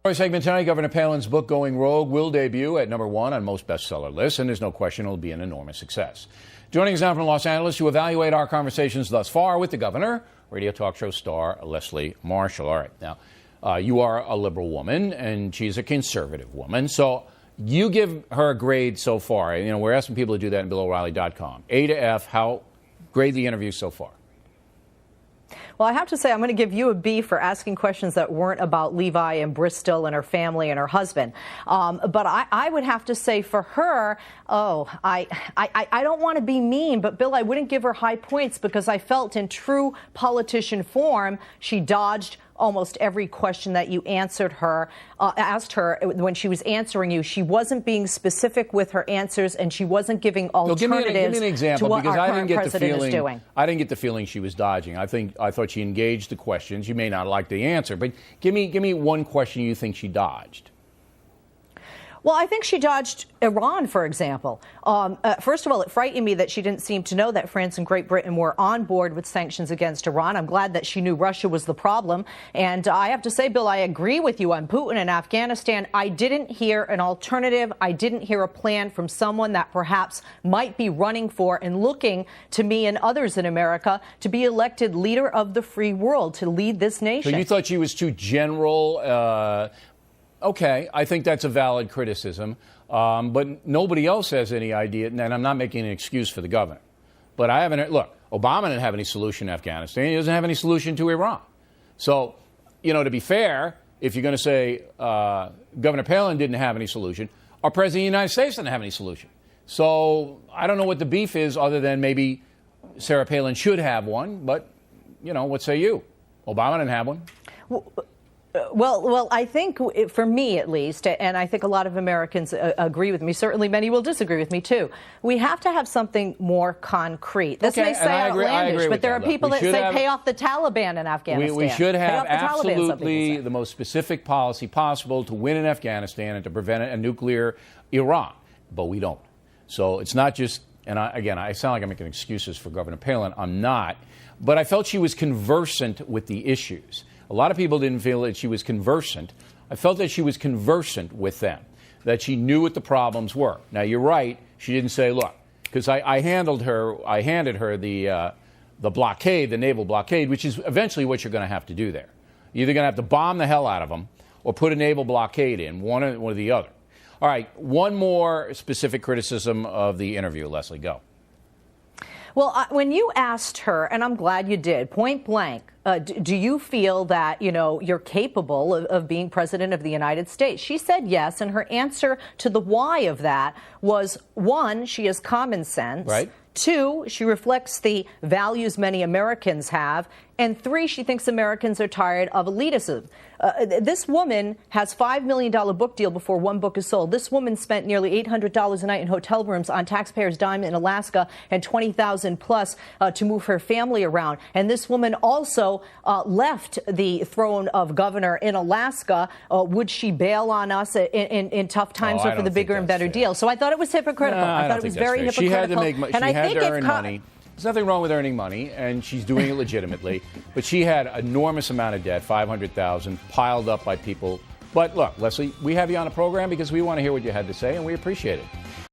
Our segment tonight, Governor Palin's book, Going Rogue, will debut at #1 on most bestseller lists, and there's no question it'll be an enormous success. Joining us now from Los Angeles to evaluate our conversations thus far with the governor, radio talk show star Leslie Marshall. All right, now, you are a liberal woman, and she's a conservative woman, so you give her a grade so far. You know, we're asking people to do that at BillO'Reilly.com. A to F, how grade the interview so far? Well, I have to say, I'm going to give you a B for asking questions that weren't about Levi and Bristol and her family and her husband. But I would have to say for her, I don't want to be mean, but Bill, I wouldn't give her high points because I felt in true politician form, she dodged almost every question that you asked her when she was answering you. She wasn't being specific with her answers, and she wasn't giving alternatives give me an example, to what because our I current didn't get president the feeling, is doing. I didn't get the feeling she was dodging. I thought she engaged the questions. You may not like the answer, but give me one question you think she dodged. Well, I think she dodged Iran, for example. First of all, it frightened me that she didn't seem to know that France and Great Britain were on board with sanctions against Iran. I'm glad that she knew Russia was the problem. And I have to say, Bill, I agree with you on Putin and Afghanistan. I didn't hear an alternative. I didn't hear a plan from someone that perhaps might be running for and looking to me and others in America to be elected leader of the free world, to lead this nation. So you thought she was too general? Okay, I think that's a valid criticism, but nobody else has any idea, and I'm not making an excuse for the governor. But I haven't, look, Obama didn't have any solution to Afghanistan. He doesn't have any solution to Iran. So, you know, to be fair, if you're going to say Governor Palin didn't have any solution, our President of the United States didn't have any solution. So I don't know what the beef is other than maybe Sarah Palin should have one, but, you know, what say you? Obama didn't have one. Well, I think for me at least, and I think a lot of Americans agree with me, certainly many will disagree with me too, we have to have something more concrete. This may say outlandish, but there are people that say pay off the Taliban in Afghanistan. We should have absolutely the most specific policy possible to win in Afghanistan and to prevent a nuclear Iran, but we don't. So it's not just, and I sound like I'm making excuses for Governor Palin. I'm not, but I felt she was conversant with the issues. A lot of people didn't feel that she was conversant. I felt that she was conversant with them, that she knew what the problems were. Now, you're right. She didn't say, look, because I handed her the blockade, the naval blockade, which is eventually what you're going to have to do there. You're either going to have to bomb the hell out of them or put a naval blockade in, one or the other. All right, one more specific criticism of the interview. Leslie, go. Well, when you asked her, and I'm glad you did, point blank, do you feel that, you know, you're capable of being president of the United States? She said yes, and her answer to the why of that was, one, she has common sense. Right. Two, she reflects the values many Americans have. And three, she thinks Americans are tired of elitism. This woman has $5 million book deal before one book is sold. This woman spent nearly $800 a night in hotel rooms on taxpayers' dime in Alaska and $20,000 plus to move her family around. And this woman also left the throne of governor in Alaska. Would she bail on us in tough times or for the bigger and better deal? So I thought it was hypocritical. No, I thought it was very hypocritical. She had to make money. She had to earn money. There's nothing wrong with earning money, and she's doing it legitimately. But she had an enormous amount of debt, $500,000, piled up by people. But look, Leslie, we have you on the program because we want to hear what you had to say, and we appreciate it.